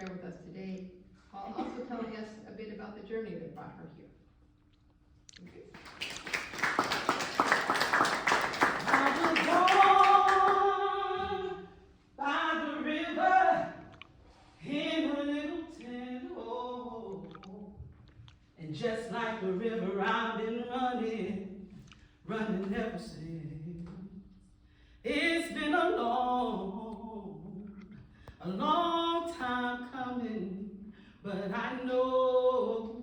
share with us today, while also telling us a bit about the journey that brought her here. Okay. By the river in a little tent, oh, and just like the river I've been running ever since. It's been a long time coming, but I know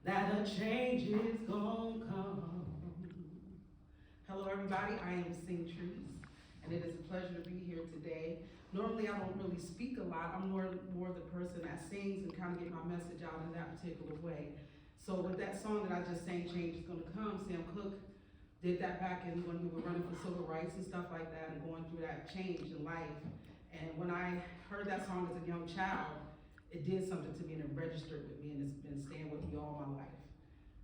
that a change is gonna come. Hello everybody, I am SingTrece, and it is a pleasure to be here today. Normally I don't really speak a lot, I'm more the person that sings and kind of get my message out in that particular way. So with that song that I just sang, Change is Gonna Come, Sam Cooke did that back in when we were running for civil rights and stuff like that and going through that change in life. And when I heard that song as a young child, it did something to me and it registered with me and it's been staying with me all my life.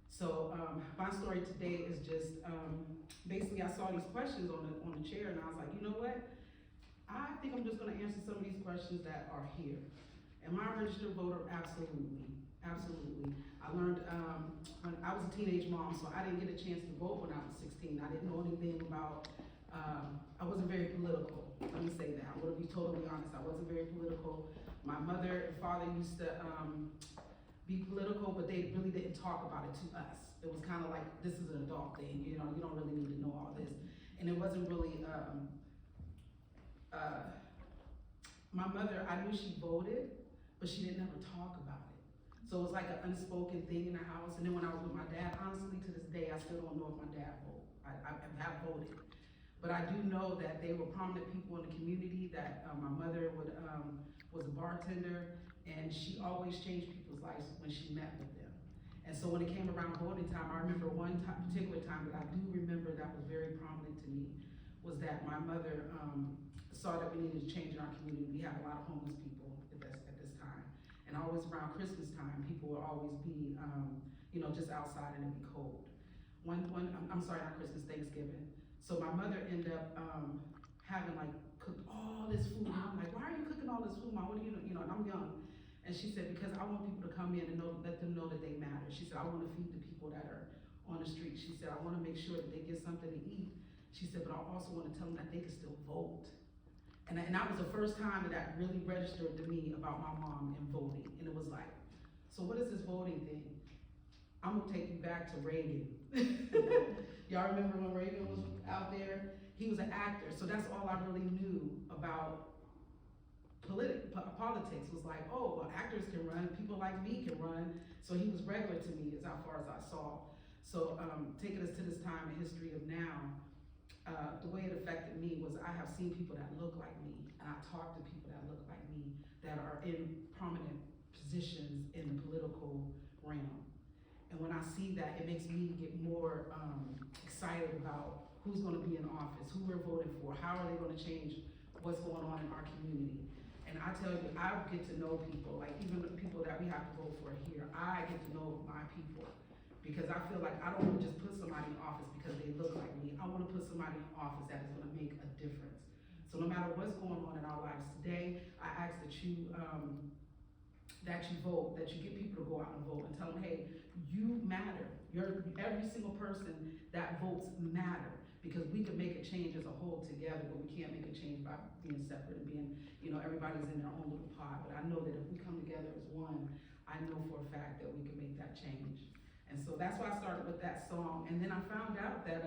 So my story today is just, basically I saw these questions on the chair and I was like, you know what? I think I'm just gonna answer some of these questions that are here. Am I a registered voter? Absolutely, absolutely. I learned when I was a teenage mom, so I didn't get a chance to vote when I was 16. I didn't know anything about, I wasn't very political, let me say that. I'm gonna be totally honest, I wasn't very political. My mother and father used to be political, but they really didn't talk about it to us. It was kind of like, this is an adult thing, you know, you don't really need to know all this. And it wasn't really, my mother, I knew she voted, but she didn't ever talk about it. So it was like an unspoken thing in the house. And then when I was with my dad, honestly, to this day, I still don't know if my dad voted. I have voted. But I do know that they were prominent people in the community, that my mother was a bartender, and she always changed people's lives when she met with them. And so when it came around voting time, I remember one particular time that I do remember that was very prominent to me, was that my mother saw that we needed to change in our community. We had a lot of homeless people at this time. And always around Christmas time, people would always be, you know, just outside and it'd be cold. I'm sorry, not Christmas, Thanksgiving. So my mother ended up having like cooked all this food. And I'm like, why are you cooking all this food, Mom? What do you know, and I'm young. And she said, because I want people to come in and let them know that they matter. She said, I want to feed the people that are on the street. She said, I want to make sure that they get something to eat. She said, but I also want to tell them that they can still vote. And that was the first time that really registered to me about my mom and voting. And it was like, so what is this voting thing? I'm gonna take you back to Reagan. Y'all remember when Reagan was out there? He was an actor, so that's all I really knew about politics, was like, oh, well, actors can run, people like me can run. So he was regular to me as far as I saw. So taking us to this time in history of now, the way it affected me was I have seen people that look like me, and I talk to people that look like me that are in prominent positions in the political realm. And when I see that, it makes me get more excited about who's gonna be in office, who we're voting for, how are they gonna change what's going on in our community. And I tell you, I get to know people, like even the people that we have to vote for here, I get to know my people. Because I feel like I don't want to just put somebody in office because they look like me. I want to put somebody in office that is going to make a difference. So no matter what's going on in our lives today, I ask that you vote, that you get people to go out and vote and tell them, hey, you matter. Every single person that votes matter, because we can make a change as a whole together, but we can't make a change by being separate and being, you know, everybody's in their own little pod. But I know that if we come together as one, I know for a fact that we can make that change. And so that's why I started with that song. And then I found out that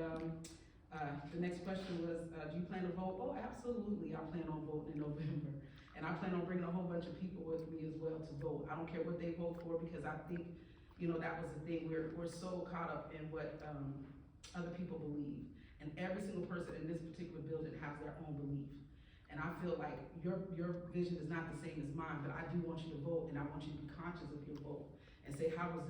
the next question was, do you plan to vote? Oh, absolutely, I plan on voting in November. And I plan on bringing a whole bunch of people with me as well to vote. I don't care what they vote for, because I think, you know, that was the thing. We're so caught up in what other people believe. And every single person in this particular building has their own belief. And I feel like your vision is not the same as mine, but I do want you to vote, and I want you to be conscious of your vote. And say, how will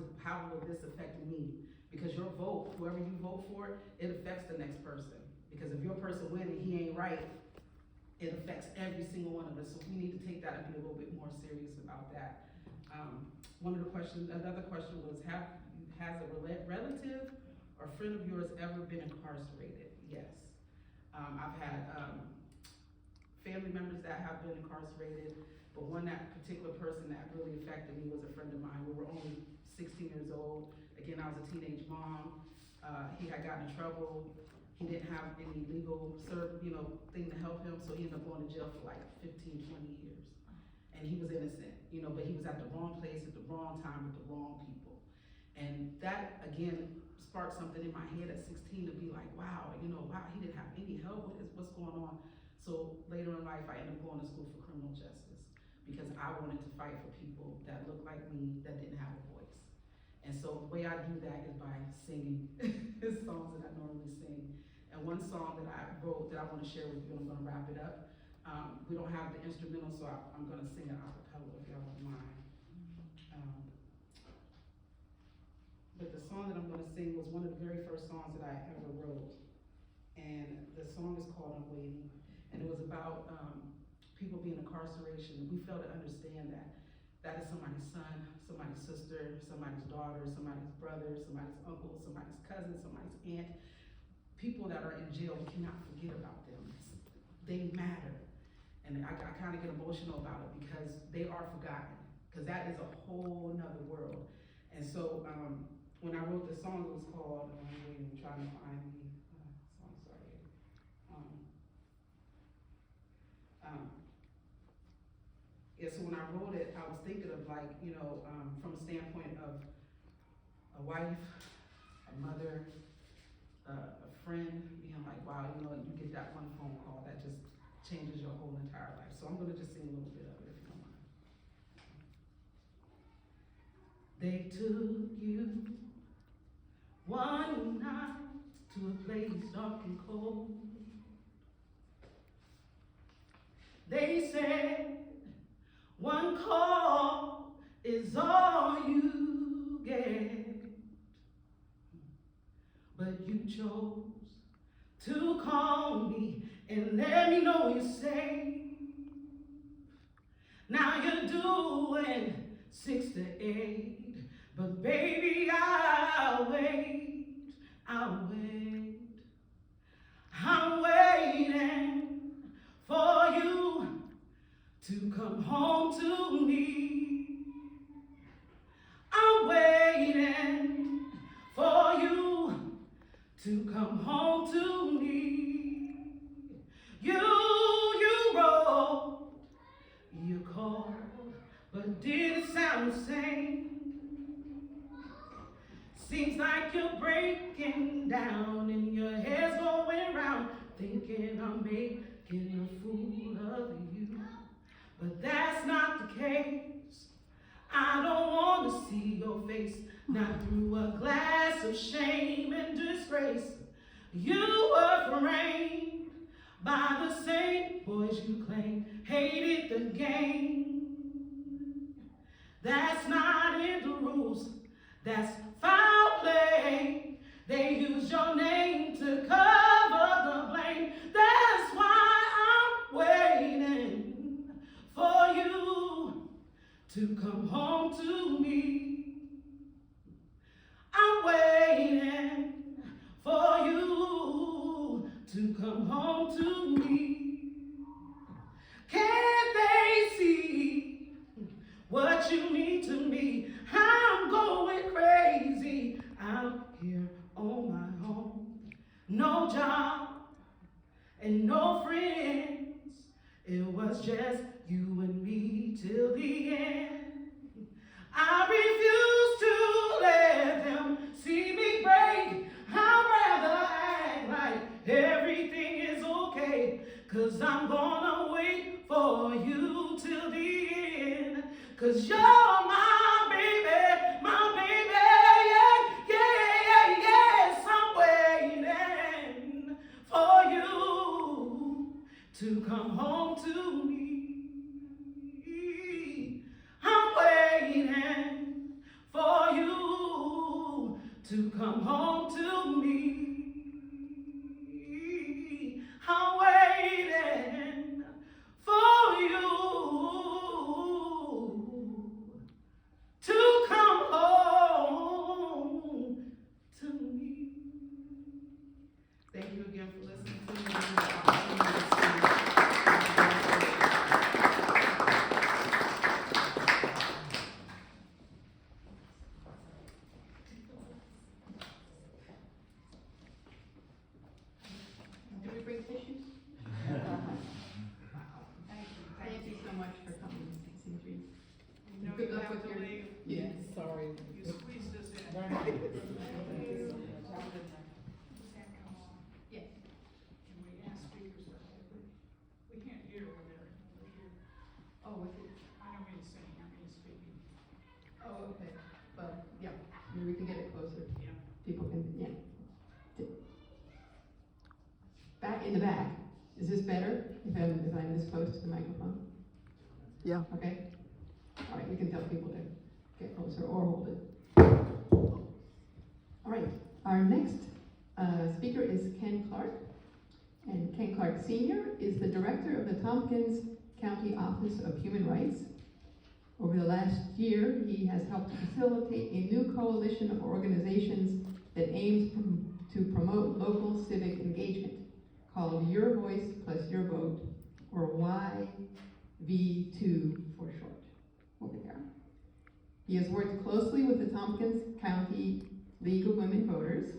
this affect me? Because your vote, whoever you vote for, it affects the next person. Because if your person wins and he ain't right, it affects every single one of us. So we need to take that and be a little bit more serious about that. Another question was, has a relative or friend of yours ever been incarcerated? Yes. I've had family members that have been incarcerated, but that particular person that really affected me was a friend of mine. We were only 16 years old. Again, I was a teenage mom. He had gotten in trouble. He didn't have any legal thing to help him, so he ended up going to jail for like 15, 20 years. And he was innocent, but he was at the wrong place at the wrong time with the wrong people. And that, again, sparked something in my head at 16 to be like, wow, wow, he didn't have any help with this, what's going on? So later in life, I ended up going to school for criminal justice because I wanted to fight for people that looked like me, that didn't have a voice. And so the way I do that is by singing songs that I normally sing. And one song that I wrote that I want to share with you, and I'm going to wrap it up. We don't have the instrumental, so I'm going to sing it a cappella if y'all don't mind. But the song that I'm going to sing was one of the very first songs that I ever wrote. And the song is called I'm Waiting. And it was about people being incarceration. We fail to understand that that is somebody's son, somebody's sister, somebody's daughter, somebody's brother, somebody's uncle, somebody's cousin, somebody's aunt. People that are in jail, we cannot forget about them. They matter. And I kind of get emotional about it because they are forgotten. Because that is a whole nother world. And so when I wrote the song, it was called, I'm trying to find the song, sorry. So when I wrote it, I was thinking of from a standpoint of a wife, a mother, a friend, being like, wow, you get that one phone call that just changes your whole entire life. So I'm going to just sing a little bit of it if you don't mind. They took you one night to a place dark and cold. They said one call is all you get, but you chose to call me and let me know you're safe. Now you're doing 6 to 8, but baby, I'll wait. I'm waiting for you to come home to me. I'm waiting for you to come home to me. You wrote, you called, but didn't sound the same. Seems like you're breaking down and your head's going round, thinking I'm making a fool of you. But that's not the case. I don't want to see your face, not through a glass of shame and disgrace. You were framed by the same boys you claim hated the game. That's not in the rules, that's foul play. They use your name to cover the blame. That's why I'm waiting for you to come home to me. I'm waiting for you to come home to me. Can't they see what you mean to me? I'm going crazy out here on my own. No job and no friends. It was just you and me till the end. I refuse to let them see me break. I'd rather act like everything is okay, 'cause I'm gonna wait for you till the end. 'Cause you're my baby, yes, I'm waiting for you to come home to me. I'm waiting for you to come home to me. I'm waiting for you to come home to me. Thank you again for listening to me. so much for coming, SingTrece. You know Good you luck have with to your- leave. Yeah, sorry. You squeezed us in. Right. You can't come on. Yes. And we have speakers up there. We can't hear when they're here. Oh, what's it? I don't mean singing, I mean speaking. Oh, okay. Well, yeah, maybe we can get it closer. Yeah. People can, yeah. Back in the back. Is this better if I'm this close to the microphone? Yeah. Okay. All right, we can tell people to get closer or hold it. All right, our next speaker is Ken Clarke. And Ken Clarke Sr. is the director of the Tompkins County Office of Human Rights. Over the last year, he has helped facilitate a new coalition of organizations that aims to promote local civic engagement, called Your Voice Plus Your Vote, or YV2 for short. Over there. He has worked closely with the Tompkins County League of Women Voters,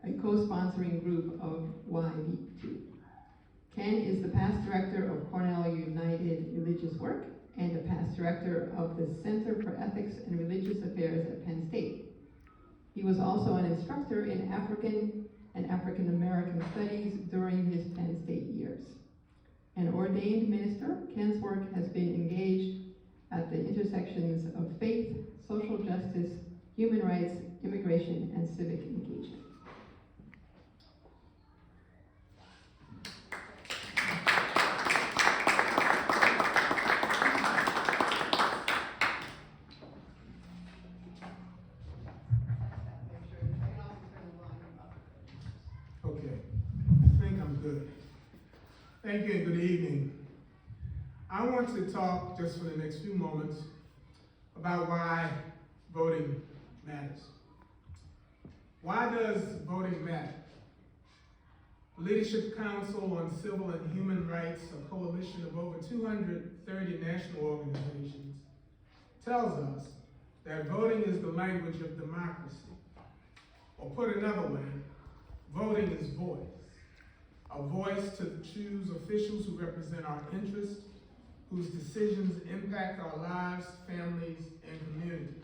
a co-sponsoring group of YV2. Ken is the past director of Cornell United Religious Work and a past director of the Center for Ethics and Religious Affairs at Penn State. He was also an instructor in African and African American studies during his Penn State years. An ordained minister, Ken's work has been engaged at the intersections of faith, social justice, human rights, immigration, and civic engagement. Okay, I think I'm good. Thank you and good evening. I want to talk just for the next few moments about why voting matters. Why does voting matter? The Leadership Council on Civil and Human Rights, a coalition of over 230 national organizations, tells us that voting is the language of democracy. Or put another way, voting is voice. A voice to choose officials who represent our interests, whose decisions impact our lives, families, and communities.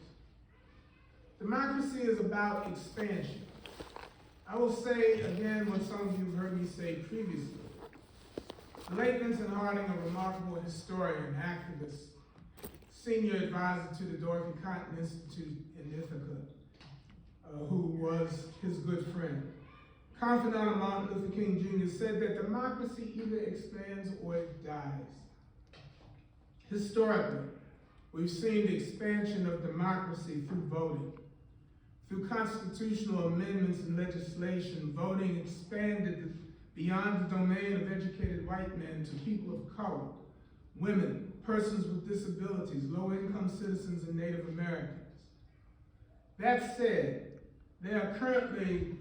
Democracy is about expansion. I will say again what some of you have heard me say previously. The late Vincent Harding, a remarkable historian, activist, senior advisor to the Dorothy Cotton Institute in Ithaca, who was his good friend, confidant of Martin Luther King Jr., said that democracy either expands or it dies. Historically, we've seen the expansion of democracy through voting. Through constitutional amendments and legislation, voting expanded beyond the domain of educated white men to people of color, women, persons with disabilities, low-income citizens, and Native Americans. That said, there are currently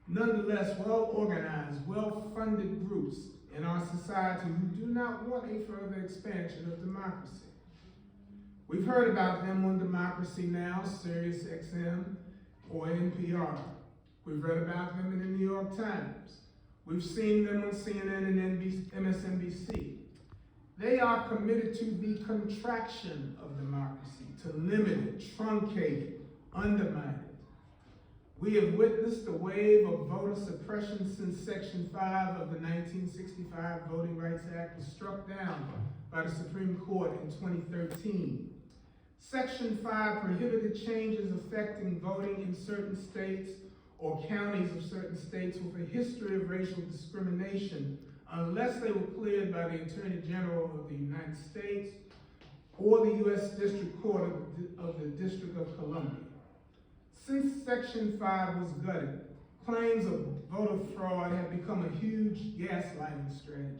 nonetheless well-organized, well-funded groups in our society who do not want a further expansion of democracy. We've heard about them on Democracy Now!, Sirius XM, or NPR. We've read about them in the New York Times. We've seen them on CNN and MSNBC. They are committed to the contraction of democracy, to limit it, truncate it, undermine it. We have witnessed a wave of voter suppression since Section 5 of the 1965 Voting Rights Act was struck down by the Supreme Court in 2013. Section 5 prohibited changes affecting voting in certain states or counties of certain states with a history of racial discrimination unless they were cleared by the Attorney General of the United States or the U.S. District Court of the District of Columbia. Since Section 5 was gutted, claims of voter fraud have become a huge gaslighting strategy.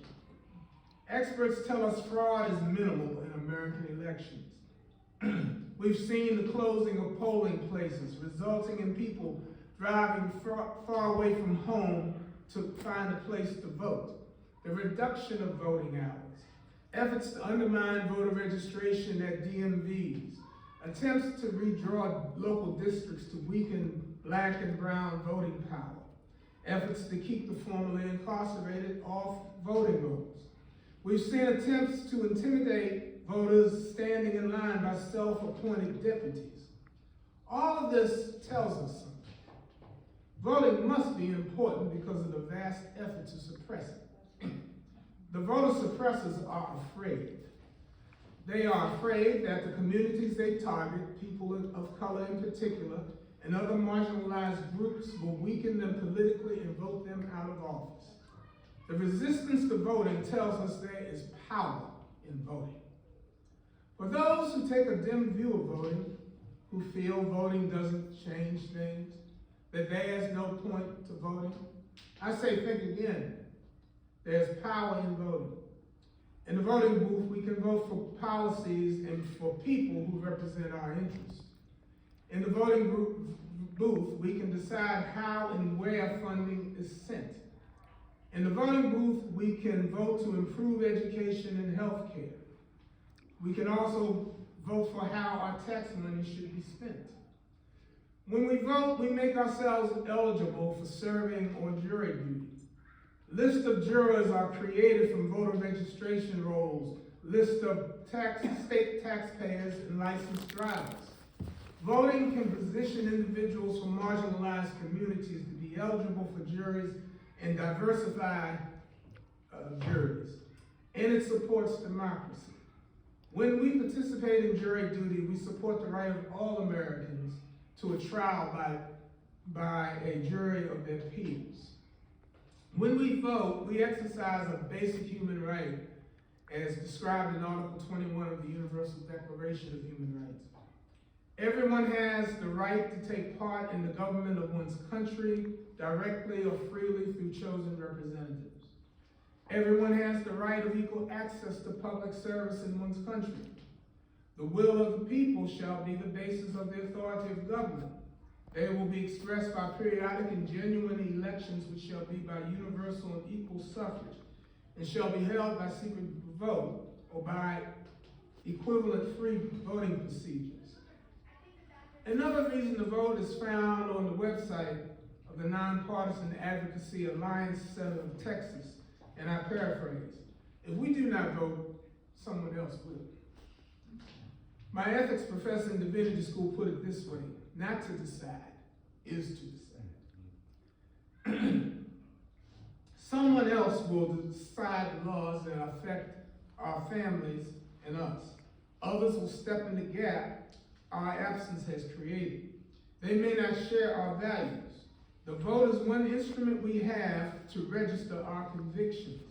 Experts tell us fraud is minimal in American elections. We've seen the closing of polling places, resulting in people driving far away from home to find a place to vote. The reduction of voting hours, efforts to undermine voter registration at DMVs, attempts to redraw local districts to weaken Black and brown voting power, efforts to keep the formerly incarcerated off voting rolls, We've seen attempts to intimidate voters standing in line by self-appointed deputies. All of this tells us something. Voting must be important because of the vast effort to suppress it. The voter suppressors are afraid. They are afraid that the communities they target, people of color in particular, and other marginalized groups will weaken them politically and vote them out of office. The resistance to voting tells us there is power in voting. For those who take a dim view of voting, who feel voting doesn't change things, that there's no point to voting, I say think again. There's power in voting. In the voting booth, we can vote for policies and for people who represent our interests. In the voting booth, we can decide how and where funding is sent. In the voting booth, we can vote to improve education and health care. We can also vote for how our tax money should be spent. When we vote, we make ourselves eligible for serving on jury duty. Lists of jurors are created from voter registration rolls, list of state taxpayers and licensed drivers. Voting can position individuals from marginalized communities to be eligible for juries and diversify juries. And it supports democracy. When we participate in jury duty, we support the right of all Americans to a trial by a jury of their peers. When we vote, we exercise a basic human right as described in Article 21 of the Universal Declaration of Human Rights. Everyone has the right to take part in the government of one's country directly or freely through chosen representatives. Everyone has the right of equal access to public service in one's country. The will of the people shall be the basis of the authority of government. They will be expressed by periodic and genuine elections which shall be by universal and equal suffrage and shall be held by secret vote or by equivalent free voting procedures. Another reason to vote is found on the website of the Nonpartisan Advocacy Alliance Center of Texas, and I paraphrase, if we do not vote, someone else will. My ethics professor in divinity school put it this way: not to decide is to decide. Someone else will decide the laws that affect our families and us. Others will step in the gap our absence has created. They may not share our values. The vote is one instrument we have to register our convictions.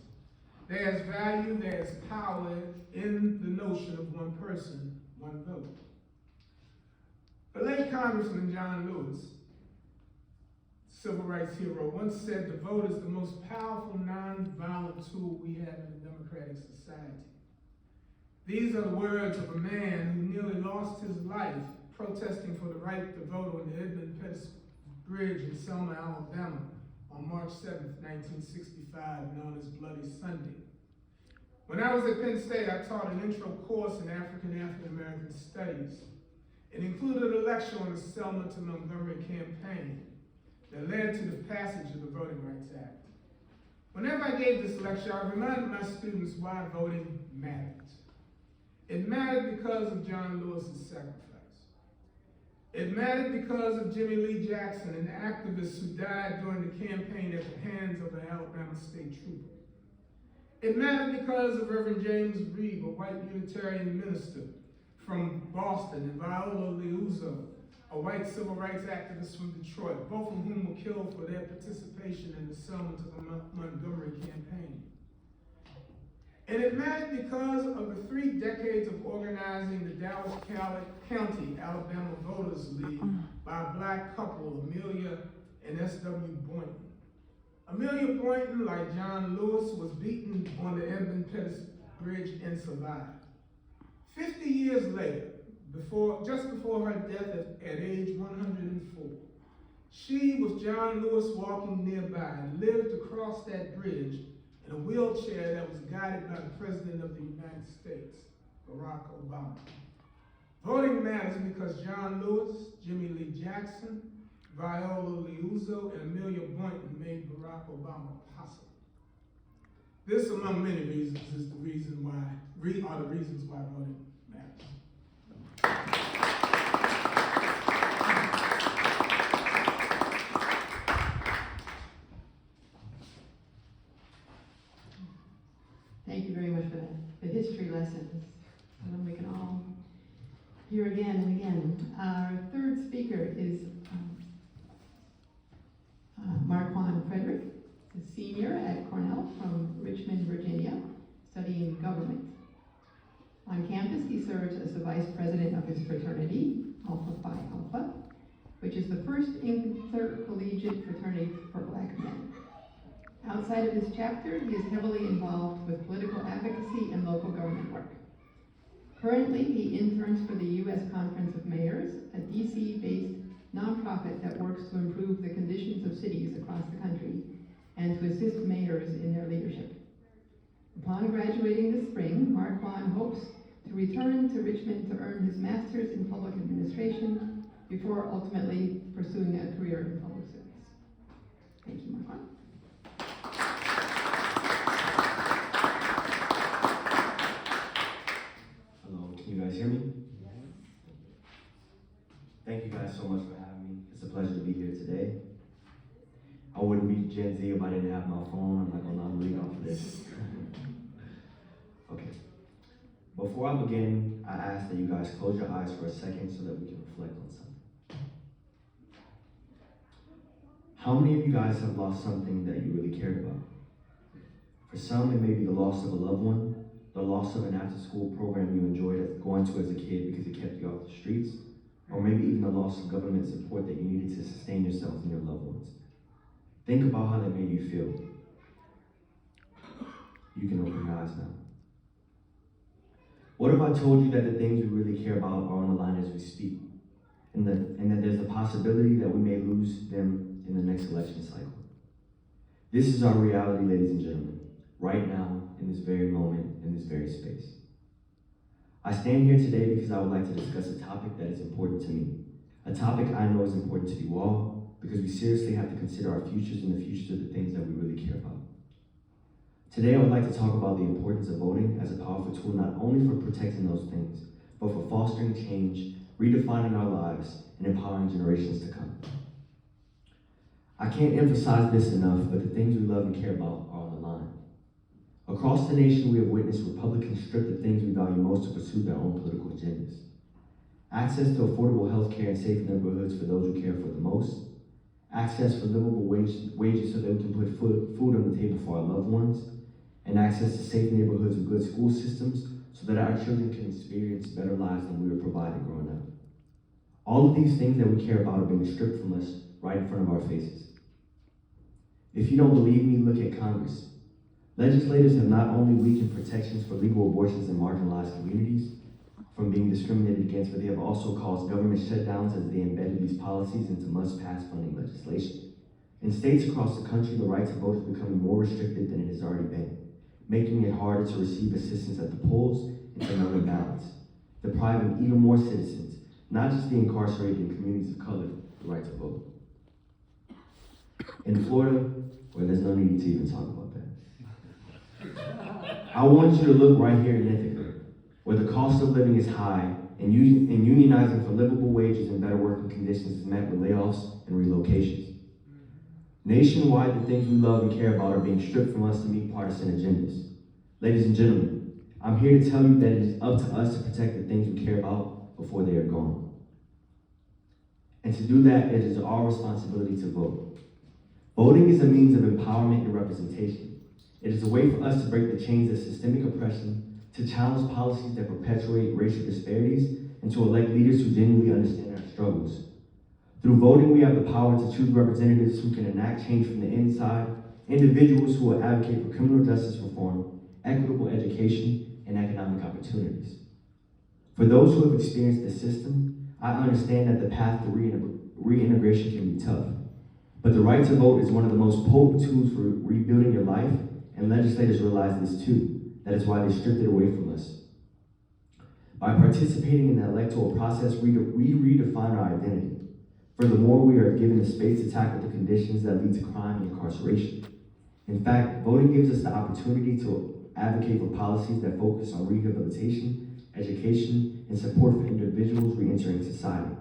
There's value, there's power in the notion of one person, one vote. The late Congressman John Lewis, civil rights hero, once said the vote is the most powerful nonviolent tool we have in a democratic society. These are the words of a man who nearly lost his life protesting for the right to vote on the Edmund Pettus Bridge in Selma, Alabama on March 7th, 1965, known as Bloody Sunday. When I was at Penn State, I taught an intro course in African American Studies. It included a lecture on the Selma to Montgomery campaign that led to the passage of the Voting Rights Act. Whenever I gave this lecture, I reminded my students why voting mattered. It mattered because of John Lewis's sacrifice. It mattered because of Jimmy Lee Jackson, an activist who died during the campaign at the hands of an Alabama state trooper. It mattered because of Reverend James Reeb, a white Unitarian minister from Boston, and Viola Liuzzo, a white civil rights activist from Detroit, both of whom were killed for their participation in the Selma to the Montgomery campaign. And it mattered because of the 3 decades of organizing the Dallas County, Alabama Voters League by a black couple, Amelia and S.W. Boynton. Amelia Boynton, like John Lewis, was beaten on the Edmund Pettus Bridge and survived. 50 years later, just before her death at age 104, she, with John Lewis walking nearby, lived across that bridge in a wheelchair that was guided by the President of the United States, Barack Obama. Voting matters because John Lewis, Jimmy Lee Jackson, Viola Liuzzo, and Amelia Boynton made Barack Obama possible. This, among many reasons, is the reason why, are the reasons why voting matters. Thank you very much for that. The history lessons. We can all hear again and again. Our third speaker is Frederick, a senior at Cornell from Richmond, Virginia, studying government. On campus, he serves as the vice president of his fraternity, Alpha Phi Alpha, which is the first intercollegiate fraternity for Black men. Outside of his chapter, he is heavily involved with political advocacy and local government work. Currently, he interns for the U.S. Conference of Mayors, a DC-based nonprofit that works to improve the conditions of cities across the country and to assist mayors in their leadership. Upon graduating this spring, Marquand hopes to return to Richmond to earn his master's in public administration before ultimately pursuing a career in public service. Thank you, Marquand. Hello, can you guys hear me? Thank you guys so much for having me. It's a pleasure to be here today. I wouldn't be Gen Z if I didn't have my phone. I'm not gonna lead off of this. Okay. Before I begin, I ask that you guys close your eyes for a second so that we can reflect on something. How many of you guys have lost something that you really cared about? For some, it may be the loss of a loved one, the loss of an after-school program you enjoyed going to as a kid because it kept you off the streets, or maybe even the loss of government support that you needed to sustain yourself and your loved ones. Think about how that made you feel. You can open your eyes now. What if I told you that the things we really care about are on the line as we speak, and that there's a possibility that we may lose them in the next election cycle? This is our reality, ladies and gentlemen, right now, in this very moment, in this very space. I stand here today because I would like to discuss a topic that is important to me, a topic I know is important to you all, because we seriously have to consider our futures and the futures of the things that we really care about. Today, I would like to talk about the importance of voting as a powerful tool not only for protecting those things, but for fostering change, redefining our lives, and empowering generations to come. I can't emphasize this enough, but the things we love and care about are on the line. Across the nation, we have witnessed Republicans strip the things we value most to pursue their own political agendas. Access to affordable health care and safe neighborhoods for those who care for the most. Access for livable wages so that we can put food on the table for our loved ones. And access to safe neighborhoods with good school systems so that our children can experience better lives than we were provided growing up. All of these things that we care about are being stripped from us right in front of our faces. If you don't believe me, look at Congress. Legislators have not only weakened protections for legal abortions in marginalized communities from being discriminated against, but they have also caused government shutdowns as they embedded these policies into must-pass funding legislation. In states across the country, the right to vote is becoming more restricted than it has already been, making it harder to receive assistance at the polls and to know the balance, depriving even more citizens, not just the incarcerated and communities of color, the right to vote. In Florida, well, there's no need to even talk about that. I want you to look right here in Ithaca, where the cost of living is high and unionizing for livable wages and better working conditions is met with layoffs and relocations. Nationwide, the things we love and care about are being stripped from us to meet partisan agendas. Ladies and gentlemen, I'm here to tell you that it is up to us to protect the things we care about before they are gone. And to do that, it is our responsibility to vote. Voting is a means of empowerment and representation. It is a way for us to break the chains of systemic oppression, to challenge policies that perpetuate racial disparities, and to elect leaders who genuinely understand our struggles. Through voting, we have the power to choose representatives who can enact change from the inside, individuals who will advocate for criminal justice reform, equitable education, and economic opportunities. For those who have experienced the system, I understand that the path to reintegration can be tough. But the right to vote is one of the most potent tools for rebuilding your life, and legislators realize this too. That is why they stripped it away from us. By participating in the electoral process, we redefine our identity. Furthermore, we are given the space to tackle the conditions that lead to crime and incarceration. In fact, voting gives us the opportunity to advocate for policies that focus on rehabilitation, education, and support for individuals re-entering society,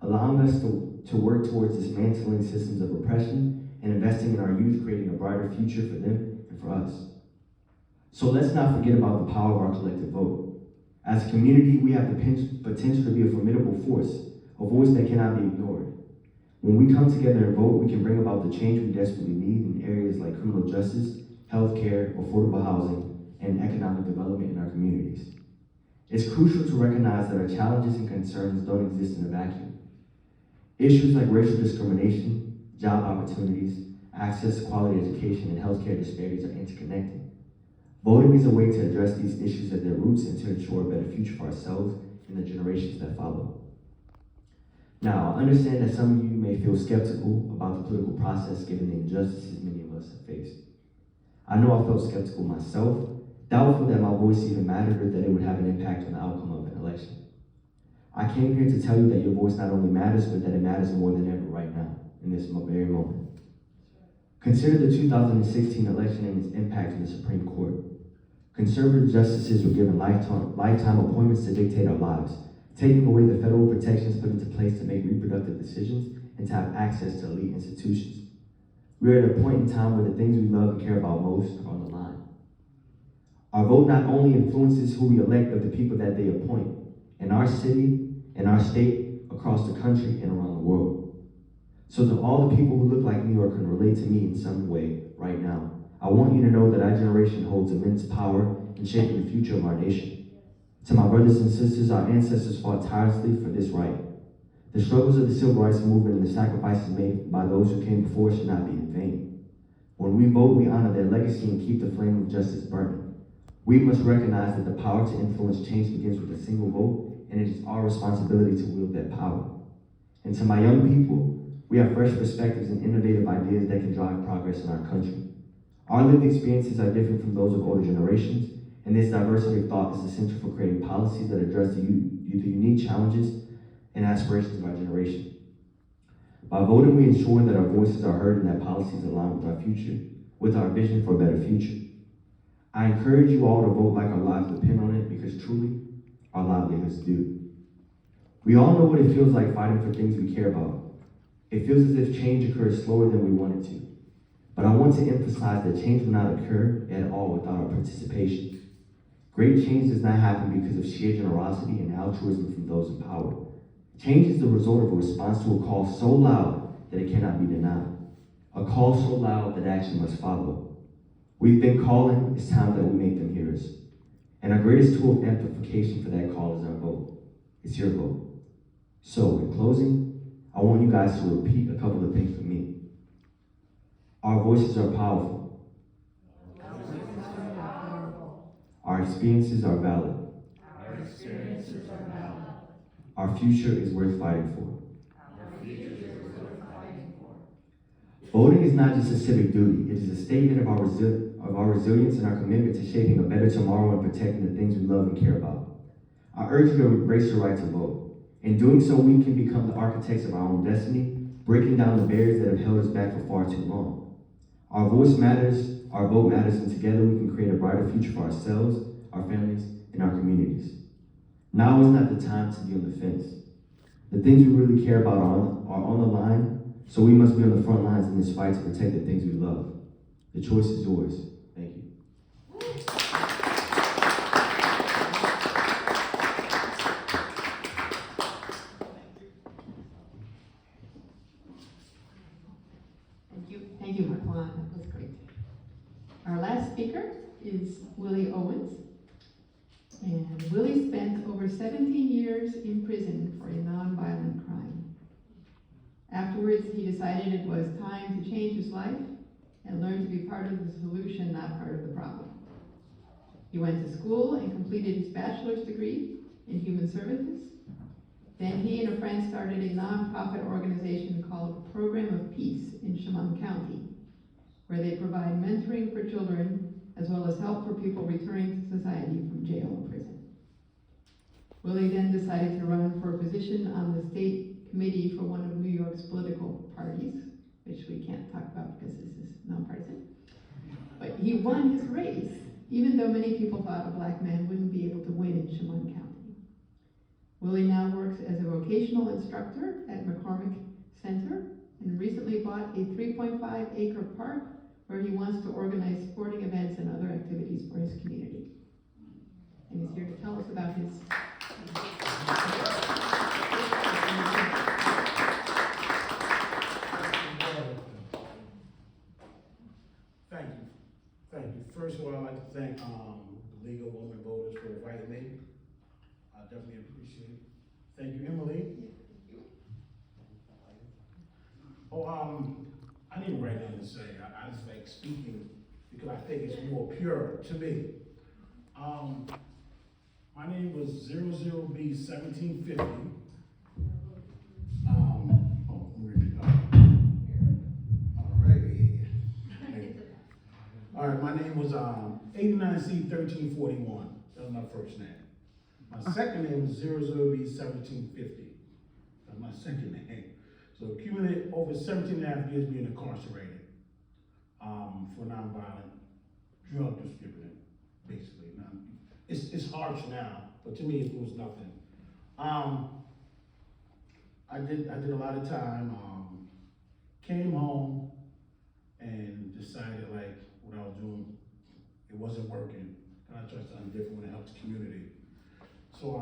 allowing us to work towards dismantling systems of oppression and investing in our youth, creating a brighter future for them and for us. So let's not forget about the power of our collective vote. As a community, we have the potential to be a formidable force, a voice that cannot be ignored. When we come together and vote, we can bring about the change we desperately need in areas like criminal justice, healthcare, affordable housing, and economic development in our communities. It's crucial to recognize that our challenges and concerns don't exist in a vacuum. Issues like racial discrimination, job opportunities, access to quality education, and healthcare disparities are interconnected. Voting is a way to address these issues at their roots and to ensure a better future for ourselves and the generations that follow. Now, I understand that some of you may feel skeptical about the political process given the injustices many of us have faced. I know I felt skeptical myself, doubtful that my voice even mattered or that it would have an impact on the outcome of an election. I came here to tell you that your voice not only matters, but that it matters more than ever right now, in this very moment. Consider the 2016 election and its impact on the Supreme Court. Conservative justices were given lifetime appointments to dictate our lives, taking away the federal protections put into place to make reproductive decisions and to have access to elite institutions. We are at a point in time where the things we love and care about most are on the line. Our vote not only influences who we elect, but the people that they appoint in our city, in our state, across the country, and around the world. So to all the people who look like me or can relate to me in some way right now, I want you to know that our generation holds immense power in shaping the future of our nation. To my brothers and sisters, our ancestors fought tirelessly for this right. The struggles of the civil rights movement and the sacrifices made by those who came before should not be in vain. When we vote, we honor their legacy and keep the flame of justice burning. We must recognize that the power to influence change begins with a single vote, and it is our responsibility to wield that power. And to my young people, we have fresh perspectives and innovative ideas that can drive progress in our country. Our lived experiences are different from those of older generations, and this diversity of thought is essential for creating policies that address the unique challenges and aspirations of our generation. By voting, we ensure that our voices are heard and that policies align with our future, with our vision for a better future. I encourage you all to vote like our lives depend on it, because truly, our livelihoods do. We all know what it feels like fighting for things we care about. It feels as if change occurs slower than we want it to. But I want to emphasize that change will not occur at all without our participation. Great change does not happen because of sheer generosity and altruism from those in power. Change is the result of a response to a call so loud that it cannot be denied. A call so loud that action must follow. We've been calling, it's time that we make them hear us. And our greatest tool of amplification for that call is our vote. It's your vote. So, in closing, I want you guys to repeat a couple of things for me. Our voices are powerful. Our experiences are valid. Our future is worth fighting for. Voting is not just a civic duty. It is a statement of our resilience and our commitment to shaping a better tomorrow and protecting the things we love and care about. I urge you to embrace your right to vote. In doing so, we can become the architects of our own destiny, breaking down the barriers that have held us back for far too long. Our voice matters, our vote matters, and together we can create a brighter future for ourselves, our families, and our communities. Now is not the time to be on the fence. The things we really care about are on the line, so we must be on the front lines in this fight to protect the things we love. The choice is yours. Thank you. Thank you, Marquand. That was great. Our last speaker is Willie Owens. And Willie spent over 17 years in prison for a nonviolent crime. Afterwards, he decided it was time to change his life and learn to be part of the solution, not part of the problem. He went to school and completed his bachelor's degree in human services. Then he and a friend started a nonprofit organization called Program of Peace in Chemung County, where they provide mentoring for children as well as help for people returning to society from jail and prison. Willie then decided to run for a position on the state committee for one of New York's political parties, which we can't talk about because this is nonpartisan. But he won his race, even though many people thought a black man wouldn't be able to win in Chemung County. Willie now works as a vocational instructor at McCormick Center and recently bought a 3.5-acre park where he wants to organize sporting events and other activities for his community. And he's here to tell us about his. Thank you. First of all, I'd like to thank the League of Women Voters for inviting me. I definitely appreciate it. Thank you, Emily. Oh, I didn't write nothing to say. I just like speaking because I think it's more pure to me. My name was 00B1750. All right, my name was 89C1341. That was my first name. My second name was 00B1750. That's my second name. So accumulated over 17 and a half years being incarcerated for nonviolent drug distributing, basically. Now, it's harsh now, but to me it was nothing. I did a lot of time. Came home and decided like what I was doing, it wasn't working, and I tried something different when it helped the community. So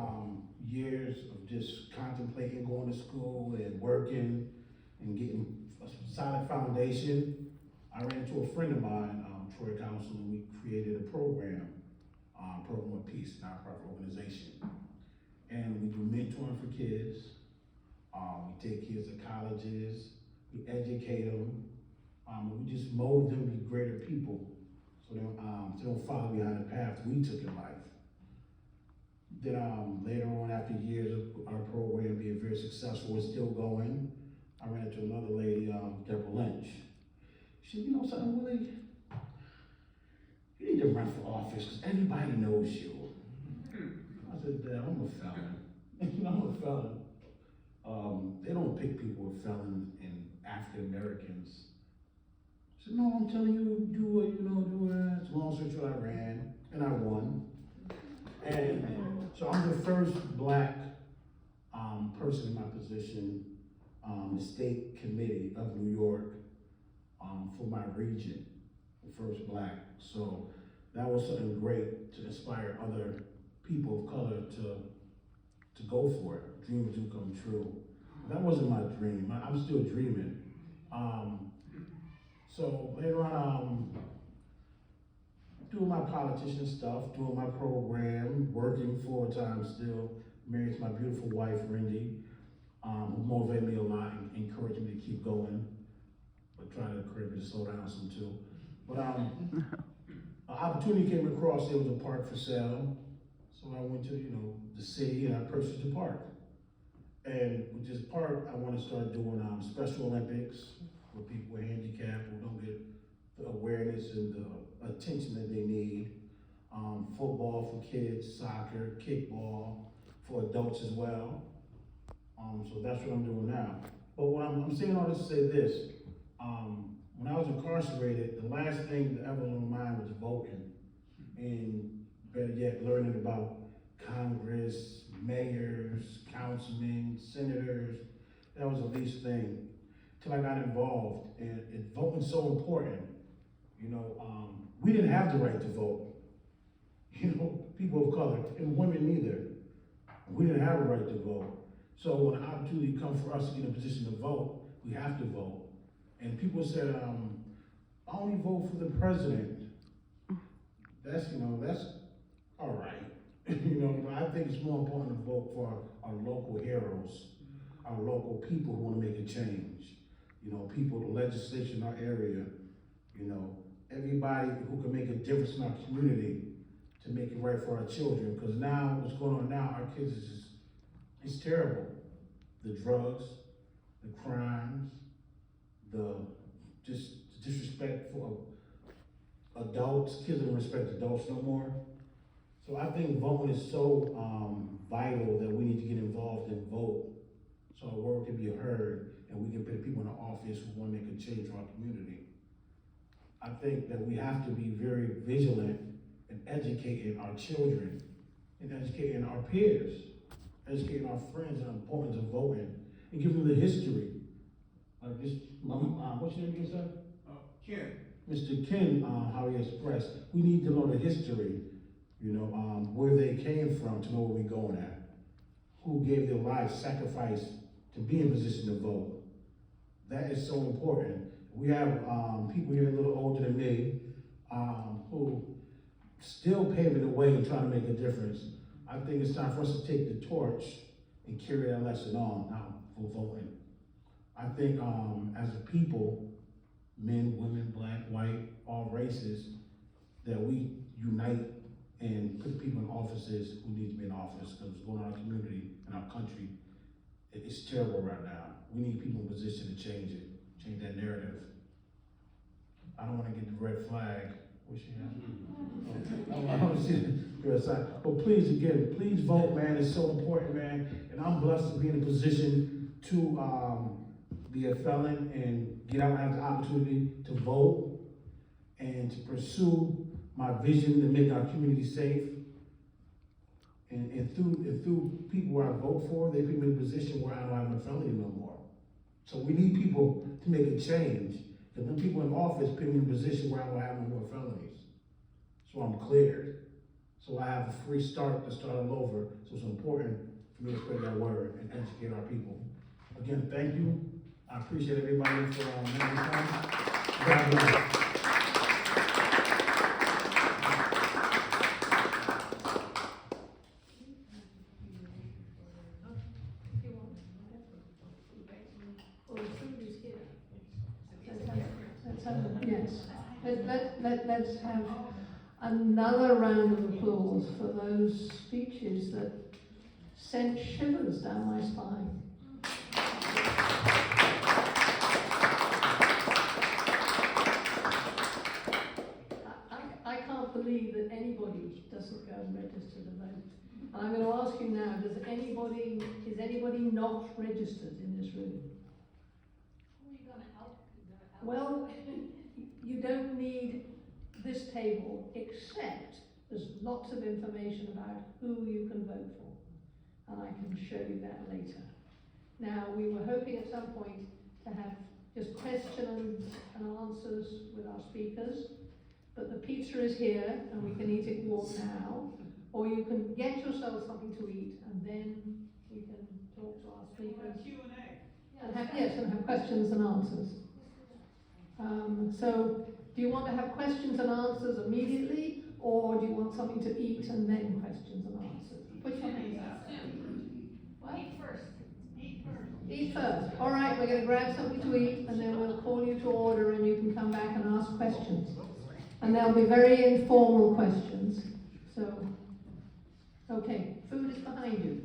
years of just contemplating going to school and working and getting a solid foundation. I ran into a friend of mine, Troy Council, and we created a program of Peace, nonprofit organization. And we do mentoring for kids. We take kids to colleges, we educate them. We just mold them to be greater people so they don't follow behind the path we took in life. Then later on, after years of our program being very successful and still going, I ran into another lady, Deborah Lynch. She said, you know something, Willie? You need to run for office because everybody knows you. I said, Dad, I'm a felon. I'm a felon. They don't pick people with felons and African Americans. I said, no, I'm telling you, do what you know, do it. It's a long story short, I ran and I won. And so I'm the first black person in my position, the state committee of New York for my region, the first black. So that was something great to inspire other people of color to go for it. Dreams do come true. That wasn't my dream. I'm still dreaming. So later on, doing my politician stuff, doing my program, working full-time still, married to my beautiful wife, Rendy, who motivated me a lot and encouraged me to keep going, but trying to encourage me to slow down some too. But an opportunity came across, there was a park for sale, so I went to, the city and I purchased the park. And with this park, I want to start doing Special Olympics for people with handicap who don't get the awareness and the attention that they need. Football for kids, soccer, kickball for adults as well. So that's what I'm doing now. But what I'm saying all this to say this, when I was incarcerated, the last thing that ever was on my mind was voting. And better yet, learning about Congress, mayors, councilmen, senators. That was the least thing till I got involved. And voting's so important. We didn't have the right to vote. People of color, and women neither. We didn't have a right to vote. So when the opportunity comes for us to get in a position to vote, we have to vote. And people said, I only vote for the president. That's all right. I think it's more important to vote for our local heroes, our local people who want to make a change. People, the legislation in our area, everybody who can make a difference in our community to make it right for our children. Because now, what's going on now, our kids it's terrible. The drugs, the crimes, the disrespect for adults. Kids don't respect adults no more. So I think voting is so vital that we need to get involved and vote so our word can be heard and we can put people in the office who want to make a change for our community. I think that we have to be very vigilant in educating our children, and educating our peers, educating our friends on the importance of voting, and giving them the history. Like this, what's your name again, sir? Ken. Mr. Ken, how he expressed, we need to know the history, where they came from to know where we're going at. Who gave their lives, sacrifice to be in position to vote. That is so important. We have people here a little older than me who still paving the way and trying to make a difference. I think it's time for us to take the torch and carry that lesson on now for voting. I think as a people, men, women, black, white, all races, that we unite and put people in offices who need to be in office, because what's going on in our community and our country, it's terrible right now. We need people in position to change it, change that narrative. I don't want to get the red flag. What's she have? I don't see the red side. But please, again, please vote, man. It's so important, man. And I'm blessed to be in a position to be a felon and get out and have the opportunity to vote and to pursue my vision to make our community safe. And through people where I vote for, they put me in a position where I don't have no felony no more. So we need people to make a change. Because when people in office put me in a position where I don't have no more felonies. So I'm cleared. So I have a free start to start all over. So it's important for me to spread that word and educate our people. Again, thank you. I appreciate everybody for having me come. God bless. Yes, let's have another round of applause for those speeches that sent shivers down my spine. I can't believe that anybody doesn't go and register to vote. And I'm going to ask you now, is anybody not registered in this room? Who are you gonna help? Well, you don't need this table, except there's lots of information about who you can vote for. And I can show you that later. Now, we were hoping at some point to have just questions and answers with our speakers, but the pizza is here and we can eat it warm now, or you can get yourself something to eat and then we can talk to our speakers. Q&A. And have questions and answers. So, do you want to have questions and answers immediately, or do you want something to eat and then questions and answers? Put your hands up. What? Eat first. Eat first. Eat first. All right, we're going to grab something to eat, and then we'll call you to order, and you can come back and ask questions. And they'll be very informal questions. So, okay, food is behind you.